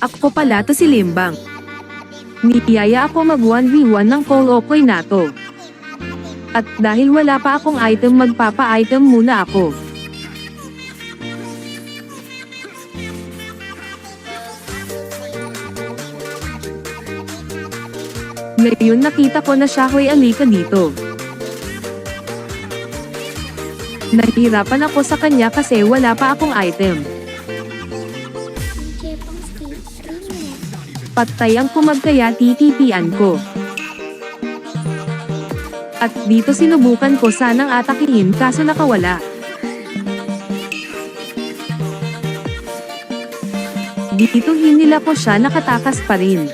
Ako pala to si Limbang. Niyaya ako mag 1v1 ng Call Okoy na to. At dahil wala pa akong item, magpapa-item muna ako. Ngayon nakita ko na siya, hoy alika dito. Nahihirapan ako sa kanya kasi wala pa akong item. Patay ang kumag kaya titipian ko. At dito sinubukan ko sanang atakihin kaso nakawala. Dito hinila ko siya, nakatakas pa rin.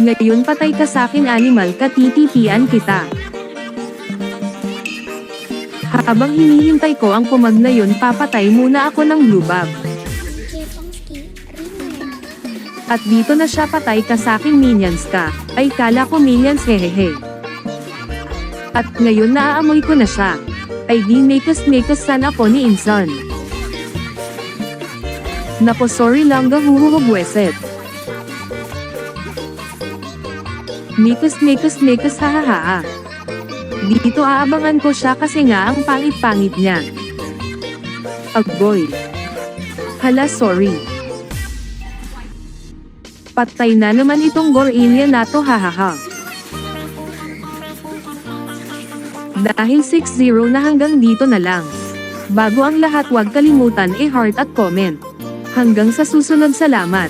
Ngayon patay ka sakin animal ka, titipian kita. Habang hinihintay ko ang kumag na yun, papatay muna ako ng blue bag. At dito na siya, patay ka sakin minions ka. Ay kala ko minions, hehehe. At ngayon naaamoy ko na siya. Ay di makes san ako ni Inson. Nako sorry lang gahuhuhugweset. Makes hahaha. Dito aabangan ko siya kasi nga ang pangit-pangit niya. Agboy. Hala sorry. Patay na naman itong gorilla na to, hahaha. Dahil 6-0 na, hanggang dito na lang. Bago ang lahat, huwag kalimutan i-heart at comment. Hanggang sa susunod, salamat.